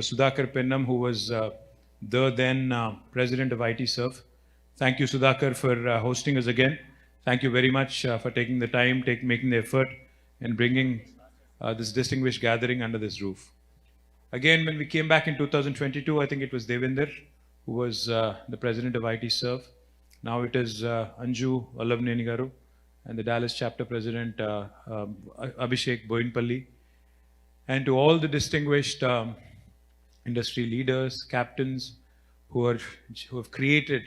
was Sudhakar Pennam, who was the then president of IT Serve. Thank you, Sudhakar, for hosting us again. Thank you very much for taking the time, making the effort, and bringing this distinguished gathering under this roof. Again, when we came back in 2022, I think it was Devinder who was the president of IT Serve. Now it is Anju Vallavneni Garu and the Dallas chapter president Abhishek Boinpalli. And to all the distinguished industry leaders, captains who have created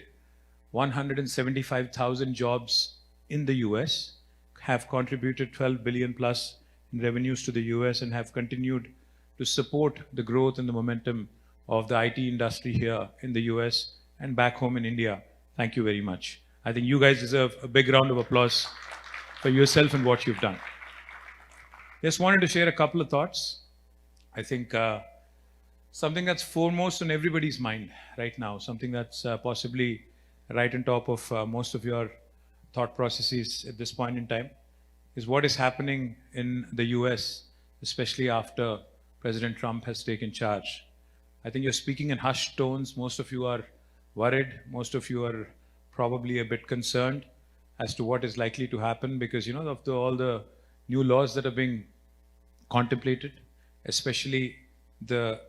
175,000 jobs in the US, have contributed 12 billion plus in revenues to the US, and have continued to support the growth and the momentum of the IT industry here in the US and back home in India. Thank you very much. I think you guys deserve a big round of applause for yourself and what you've done. Just wanted to share a couple of thoughts. I think something that's foremost on everybody's mind right now, something that's possibly right on top of most of your thought processes at this point in time, is what is happening in the US, especially after President Trump has taken charge. I think you're speaking in hushed tones. Most of you are worried. Most of you are probably a bit concerned as to what is likely to happen because, you know, of all the new laws that are being contemplated, especially the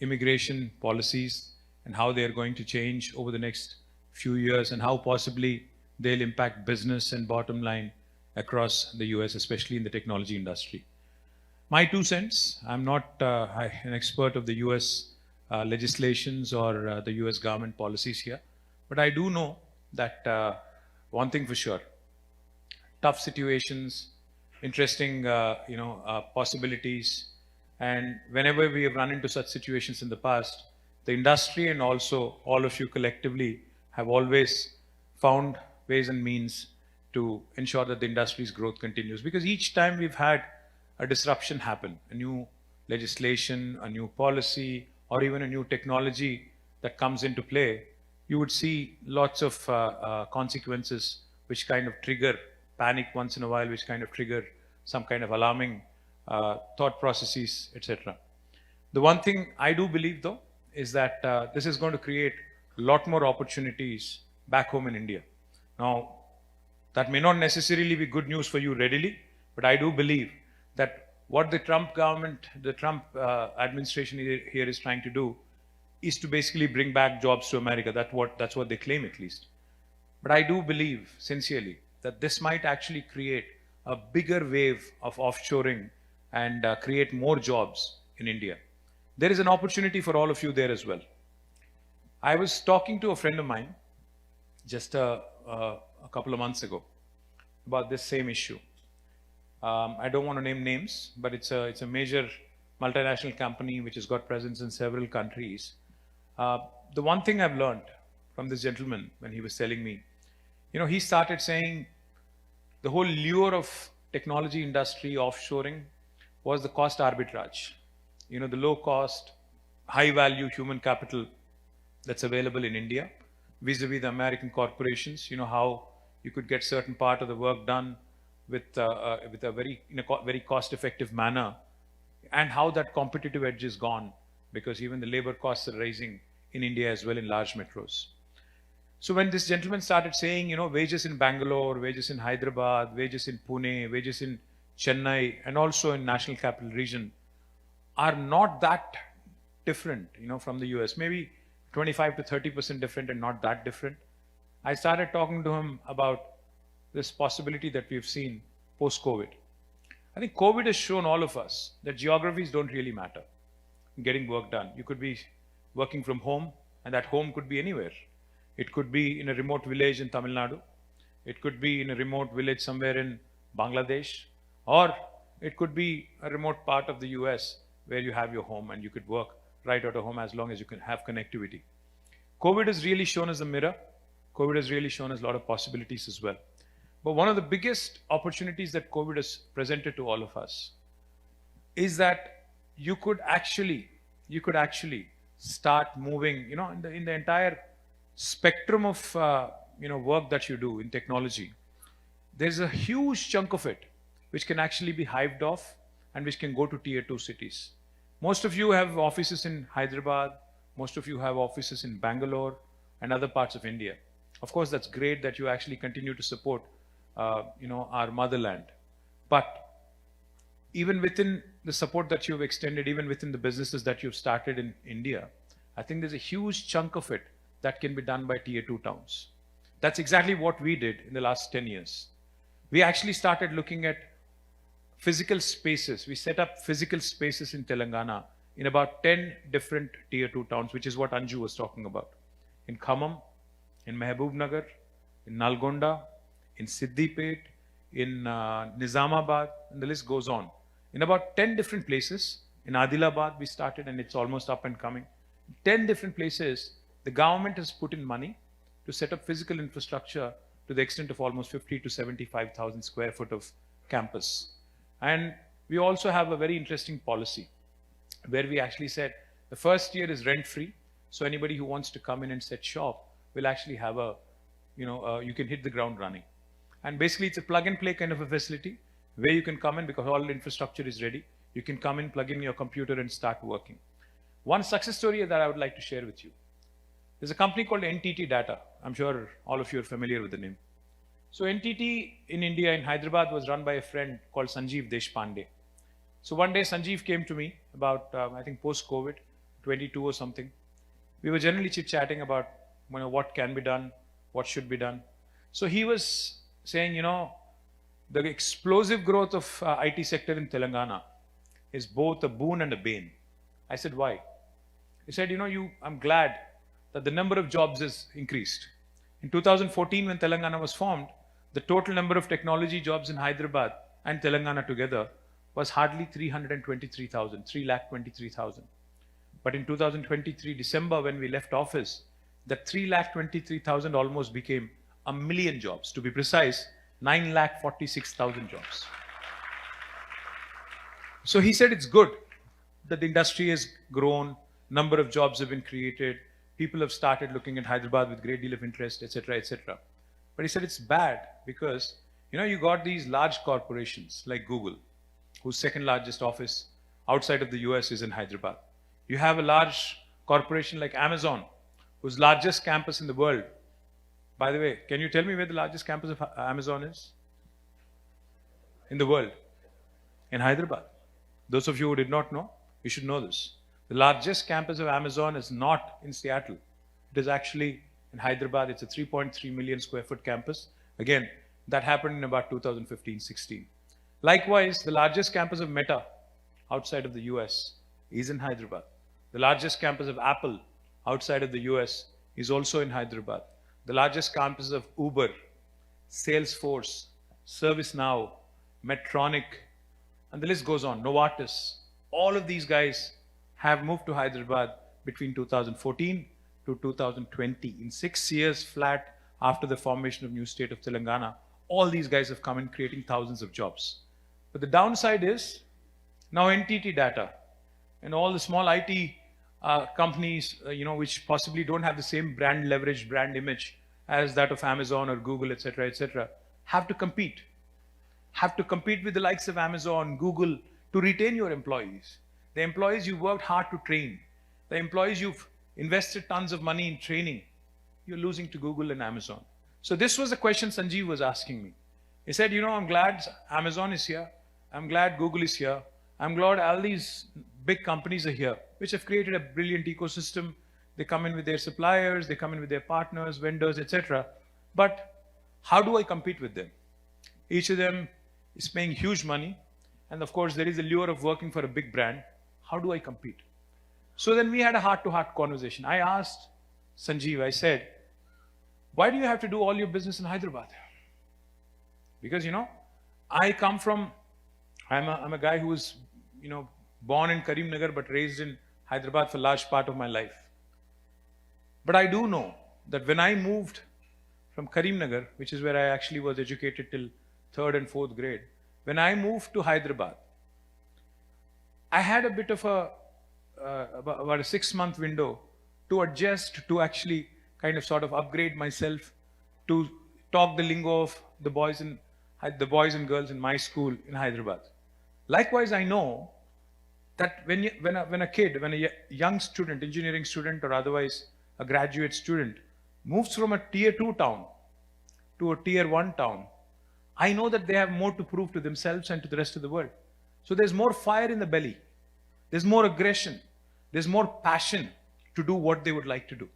immigration policies and how they are going to change over the next few years and how possibly they'll impact business and bottom line across the US, especially in the technology industry. My 2 cents, I'm not an expert of the US legislations or the US government policies here, but I do know that one thing for sure, tough situations, interesting possibilities, and whenever we have run into such situations in the past, the industry and also all of you collectively have always found ways and means to ensure that the industry's growth continues. Because each time we've had a disruption happen, a new legislation, a new policy, or even a new technology that comes into play, you would see lots of consequences which kind of trigger panic once in a while, which kind of trigger some kind of alarming thought processes, etc. The one thing I do believe, though, is that this is going to create a lot more opportunities back home in India. Now, that may not necessarily be good news for you readily, but I do believe that what the Trump government, the Trump administration here is trying to do is to basically bring back jobs to America. That's what they claim, at least. But I do believe sincerely that this might actually create a bigger wave of offshoring and create more jobs in India. There is an opportunity for all of you there as well. I was talking to a friend of mine just a couple of months ago about this same issue. I don't want to name names, but it's a major multinational company which has got presence in several countries. The one thing I've learned from this gentleman when he was telling me, you know, he started saying the whole lure of technology industry offshoring was the cost arbitrage. You know, the low cost, high value human capital that's available in India vis-a-vis the American corporations. You know, how you could get certain part of the work done with a very cost-effective manner, and how that competitive edge is gone because even the labor costs are rising in India as well in large metros. So when this gentleman started saying, you know, wages in Bangalore, wages in Hyderabad, wages in Pune, wages in Chennai, and also in National Capital Region are not that different, you know, from the US, maybe 25 to 30% different and not that different. I started talking to him about this possibility that we've seen post-COVID. I think COVID has shown all of us that geographies don't really matter in getting work done. You could be working from home, and that home could be anywhere. It could be in a remote village in Tamil Nadu. It could be in a remote village somewhere in Bangladesh. Or it could be a remote part of the US where you have your home and you could work right out of home as long as you can have connectivity. COVID has really shown us a mirror. COVID has really shown us a lot of possibilities as well. But one of the biggest opportunities that COVID has presented to all of us is that you could actually start moving, you know, in the entire spectrum of work that you do in technology. There's a huge chunk of it which can actually be hived off and which can go to tier 2 cities. Most of you have offices in Hyderabad, most of you have offices in Bangalore and other parts of India. Of course, that's great that you actually continue to support, our motherland. But even within the support that you've extended, even within the businesses that you've started in India, I think there's a huge chunk of it that can be done by tier 2 towns. That's exactly what we did in the last 10 years. We actually started looking at physical spaces. We set up physical spaces in Telangana in about 10 different tier 2 towns, which is what Anju was talking about. In Khammam, in Mehboob in Nalgonda, in Siddipet, in Nizamabad, and the list goes on. In about 10 different places, in Adilabad we started and it's almost up and coming. 10 different places, the government has put in money to set up physical infrastructure to the extent of almost 50 to 75,000 square foot of campus. And we also have a very interesting policy where we actually said the first year is rent free. So anybody who wants to come in and set shop will actually have you can hit the ground running. And basically it's a plug and play kind of a facility where you can come in because all the infrastructure is ready. You can come in, plug in your computer and start working. One success story that I would like to share with you. There's a company called NTT Data. I'm sure all of you are familiar with the name. So NTT in India, in Hyderabad, was run by a friend called Sanjeev Deshpande. So one day Sanjeev came to me about, I think post-COVID, 22 or something. We were generally chit-chatting about what can be done, what should be done. So he was saying, the explosive growth of IT sector in Telangana is both a boon and a bane. I said, why? He said, I'm glad that the number of jobs is increased. In 2014, when Telangana was formed, the total number of technology jobs in Hyderabad and Telangana together was hardly 323,000. But in 2023, December, when we left office, that 323,000 almost became 1 million jobs. To be precise, 946,000 jobs. So he said it's good that the industry has grown, number of jobs have been created, people have started looking at Hyderabad with a great deal of interest, etc., etc. But he said it's bad because, you got these large corporations like Google, whose second largest office outside of the US is in Hyderabad. You have a large corporation like Amazon, whose largest campus in the world. By the way, can you tell me where the largest campus of Amazon is? In the world? In Hyderabad. Those of you who did not know, you should know this. The largest campus of Amazon is not in Seattle. It is actually in Hyderabad. It's a 3.3 million square foot campus. Again, that happened in about 2015-16. Likewise, the largest campus of Meta outside of the US is in Hyderabad. The largest campus of Apple outside of the US is also in Hyderabad. The largest campus of Uber, Salesforce, ServiceNow, Medtronic, and the list goes on, Novartis. All of these guys have moved to Hyderabad between 2014 to 2020. In 6 years flat after the formation of new state of Telangana, all these guys have come in creating thousands of jobs. But the downside is now NTT Data and all the small IT companies, which possibly don't have the same brand leverage, brand image as that of Amazon or Google, etc., have to compete. Have to compete with the likes of Amazon, Google to retain your employees. The employees you worked hard to train, the employees you've invested tons of money in training, you're losing to Google and Amazon. So this was the question Sanjeev was asking me. He said, I'm glad Amazon is here. I'm glad Google is here. I'm glad all these big companies are here, which have created a brilliant ecosystem. They come in with their suppliers, they come in with their partners, vendors, etc. But how do I compete with them? Each of them is paying huge money. And of course, there is a lure of working for a big brand. How do I compete? So then we had a heart-to-heart conversation. I asked Sanjeev, I said, why do you have to do all your business in Hyderabad? Because, I come from, I'm a guy who was, born in Karimnagar but raised in Hyderabad for a large part of my life. But I do know that when I moved from Karimnagar, which is where I actually was educated till 3rd and 4th grade, when I moved to Hyderabad, I had a bit of about a 6-month window to adjust, to actually kind of sort of upgrade myself, to talk the lingo of the boys and girls in my school in Hyderabad. Likewise, I know that when a young student, engineering student or otherwise a graduate student moves from a tier 2 town to a tier 1 town, I know that they have more to prove to themselves and to the rest of the world. So there's more fire in the belly. There's more aggression. There's more passion to do what they would like to do.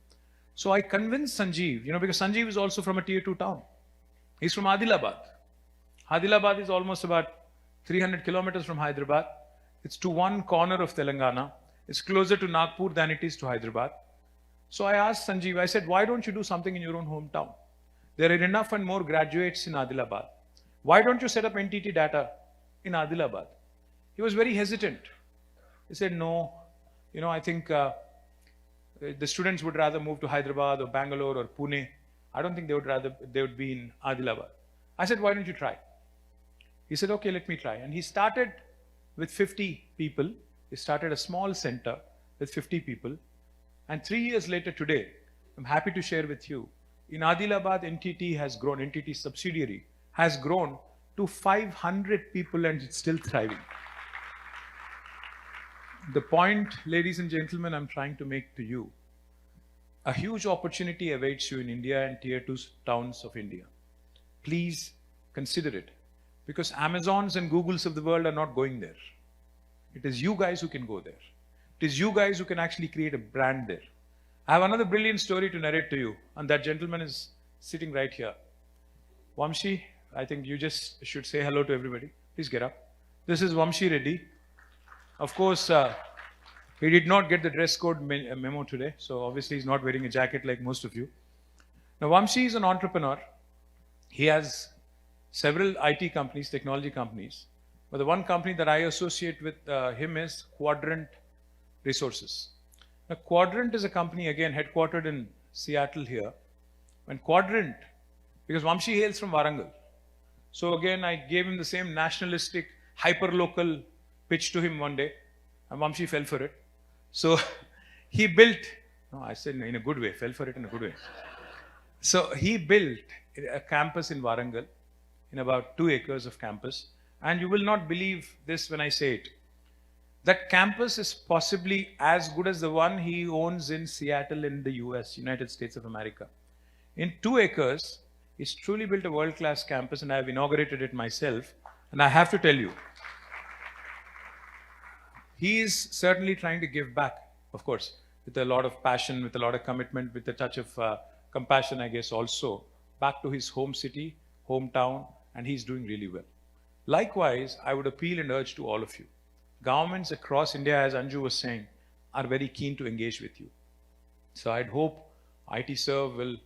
So I convinced Sanjeev, because Sanjeev is also from a tier 2 town. He's from Adilabad. Adilabad is almost about 300 kilometers from Hyderabad. It's to one corner of Telangana. It's closer to Nagpur than it is to Hyderabad. So I asked Sanjeev, I said, why don't you do something in your own hometown? There are enough and more graduates in Adilabad. Why don't you set up NTT Data in Adilabad? He was very hesitant. He said, no, I think the students would rather move to Hyderabad or Bangalore or Pune. I don't think they would be in Adilabad. I said, why don't you try? He said, okay, let me try. And he started with 50 people. He started a small center with 50 people. And 3 years later today, I'm happy to share with you, in Adilabad, NTT subsidiary has grown to 500 people and it's still thriving. The point, ladies and gentlemen, I'm trying to make to you, a huge opportunity awaits you in India and tier 2 towns of India. Please consider it, because Amazons and Googles of the world are not going there. It is you guys who can go there. It is you guys who can actually create a brand there. I have another brilliant story to narrate to you, and that gentleman is sitting right here. Vamshi, I think you just should say hello to everybody. Please get up. This is Vamshi Reddy. Of course, he did not get the dress code memo today, so obviously he's not wearing a jacket like most of you. Now, Vamshi is an entrepreneur. He has several IT companies, technology companies, but the one company that I associate with him is Quadrant Resources. Now, Quadrant is a company, again, headquartered in Seattle here. When Quadrant, because Vamshi hails from Warangal, so again, I gave him the same nationalistic, hyper-local pitch to him one day, and Vamshi fell for it. So he built, no, I said in a good way, fell for it in a good way. So he built a campus in Warangal, in about 2 acres of campus, and you will not believe this when I say it. That campus is possibly as good as the one he owns in Seattle in the US, United States of America. In 2 acres, he's truly built a world-class campus, and I have inaugurated it myself. And I have to tell you, he is certainly trying to give back, of course, with a lot of passion, with a lot of commitment, with a touch of compassion, I guess, also, back to his home city, hometown, and he's doing really well. Likewise, I would appeal and urge to all of you. Governments across India, as Anju was saying, are very keen to engage with you. So I'd hope IT Serve will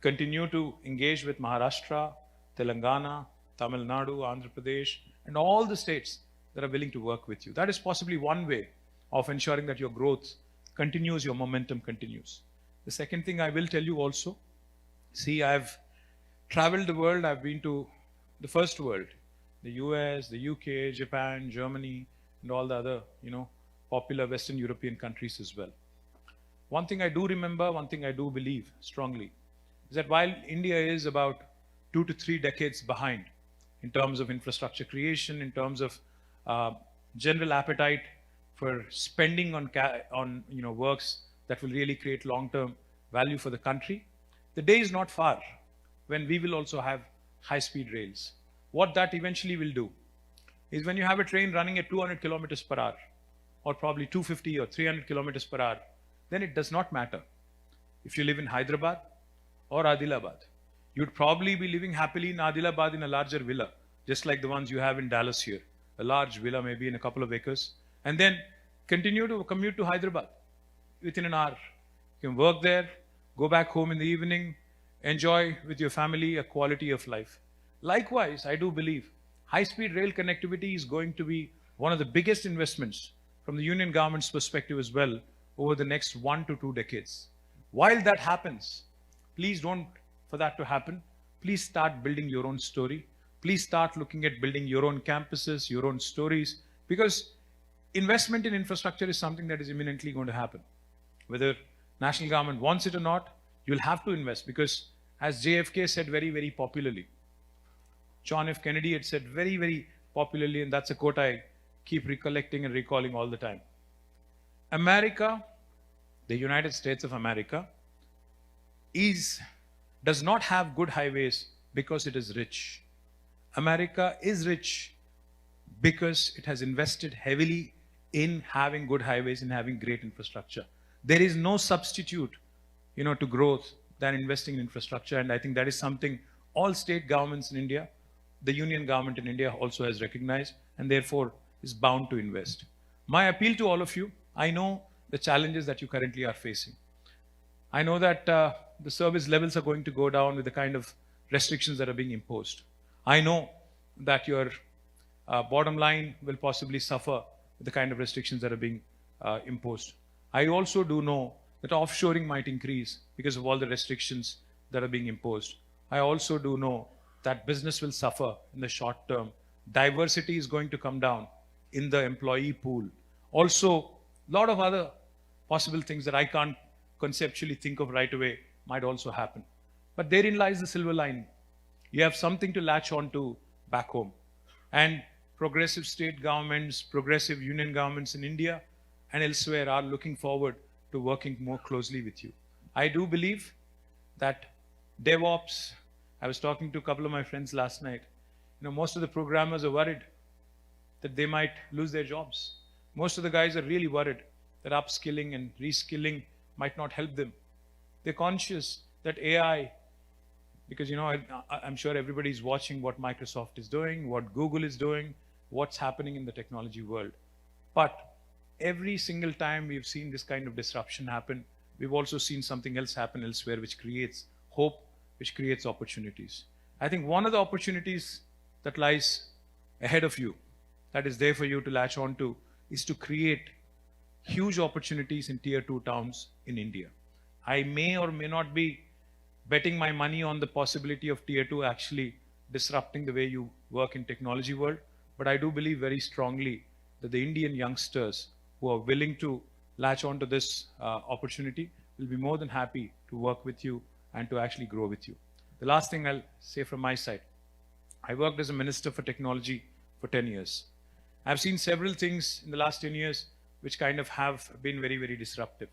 continue to engage with Maharashtra, Telangana, Tamil Nadu, Andhra Pradesh, and all the states that are willing to work with you. That is possibly one way of ensuring that your growth continues, your momentum continues. The second thing I will tell you also, see, I've traveled the world. I've been to the first world, the US, the UK, Japan, Germany, and all the other, popular Western European countries as well. One thing I do remember, one thing I do believe strongly, is that while India is about 2 to 3 decades behind in terms of infrastructure creation, in terms of general appetite for spending on works that will really create long-term value for the country, the day is not far when we will also have high-speed rails. What that eventually will do is when you have a train running at 200 kilometers per hour, or probably 250 or 300 kilometers per hour, then it does not matter. If you live in Hyderabad or Adilabad, you'd probably be living happily in Adilabad in a larger villa, just like the ones you have in Dallas here. A large villa, maybe in a couple of acres, and then continue to commute to Hyderabad within an hour. You can work there, go back home in the evening, enjoy with your family a quality of life. Likewise, I do believe high-speed rail connectivity is going to be one of the biggest investments from the union government's perspective as well over the next 1 to 2 decades. While that happens, please don't, for that to happen, please start building your own story. Please start looking at building your own campuses, your own stories, because investment in infrastructure is something that is imminently going to happen. Whether national government wants it or not, you'll have to invest, because as JFK said very, very popularly, John F. Kennedy had said very, very popularly, and that's a quote I keep recollecting and recalling all the time. America, the United States of America, does not have good highways because it is rich. America is rich because it has invested heavily in having good highways and having great infrastructure. There is no substitute, to growth than investing in infrastructure. And I think that is something all state governments in India, the union government in India also has recognized and therefore is bound to invest. My appeal to all of you, I know the challenges that you currently are facing. I know that the service levels are going to go down with the kind of restrictions that are being imposed. I know that your bottom line will possibly suffer with the kind of restrictions that are being imposed. I also do know that offshoring might increase because of all the restrictions that are being imposed. I also do know that business will suffer in the short term. Diversity is going to come down in the employee pool. Also, a lot of other possible things that I can't conceptually think of right away might also happen. But therein lies the silver lining. You have something to latch on to back home. And progressive state governments, progressive union governments in India and elsewhere are looking forward to working more closely with you. I do believe that DevOps, I was talking to a couple of my friends last night, most of the programmers are worried that they might lose their jobs. Most of the guys are really worried that upskilling and reskilling might not help them. They're conscious that AI, because I'm sure everybody's watching what Microsoft is doing, what Google is doing, what's happening in the technology world. But every single time we've seen this kind of disruption happen, we've also seen something else happen elsewhere which creates hope, which creates opportunities. I think one of the opportunities that lies ahead of you, that is there for you to latch on to, is to create huge opportunities in tier 2 towns in India. I may or may not be betting my money on the possibility of tier 2 actually disrupting the way you work in technology world, but I do believe very strongly that the Indian youngsters who are willing to latch on to this opportunity will be more than happy to work with you and to actually grow with you. The last thing I'll say from my side, I worked as a Minister for Technology for 10 years. I've seen several things in the last 10 years which kind of have been very, very disruptive.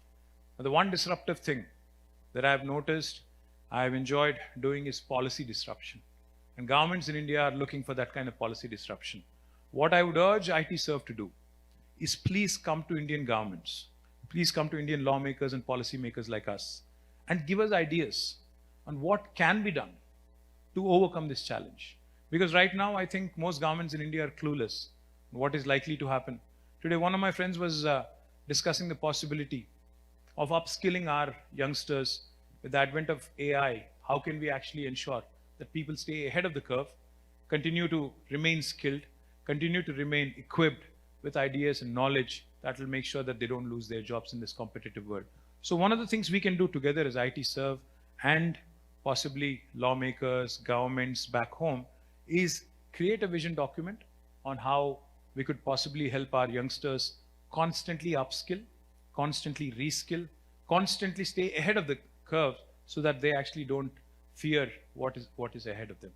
But the one disruptive thing that I've noticed, I've enjoyed doing is policy disruption. And governments in India are looking for that kind of policy disruption. What I would urge IT Serve to do is please come to Indian governments. Please come to Indian lawmakers and policymakers like us and give us ideas on what can be done to overcome this challenge. Because right now, I think most governments in India are clueless on what is likely to happen. Today, one of my friends was discussing the possibility of upskilling our youngsters with the advent of AI. How can we actually ensure that people stay ahead of the curve, continue to remain skilled, continue to remain equipped with ideas and knowledge that will make sure that they don't lose their jobs in this competitive world. So one of the things we can do together as IT Serve and possibly lawmakers, governments back home is create a vision document on how we could possibly help our youngsters constantly upskill, constantly reskill, constantly stay ahead of the curve so that they actually don't fear what is ahead of them.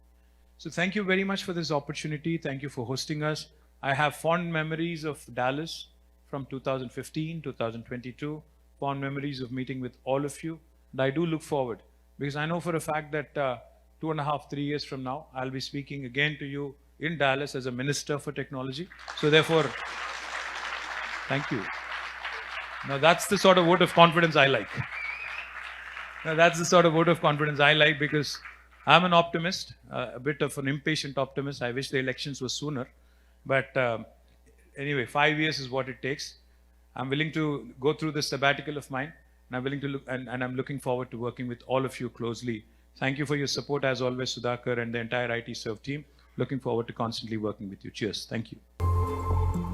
So thank you very much for this opportunity. Thank you for hosting us. I have fond memories of Dallas from 2015, 2022, fond memories of meeting with all of you. And I do look forward because I know for a fact that 2.5, 3 years from now, I'll be speaking again to you in Dallas as a Minister for Technology. So therefore, thank you. Now that's the sort of vote of confidence I like. Now that's the sort of vote of confidence I like because I'm an optimist, a bit of an impatient optimist. I wish the elections were sooner. But anyway, 5 years is what it takes. I'm willing to go through this sabbatical of mine, and I'm willing to look, and I'm looking forward to working with all of you closely. Thank you for your support as always, Sudhakar and the entire IT Serve team. Looking forward to constantly working with you. Cheers. Thank you.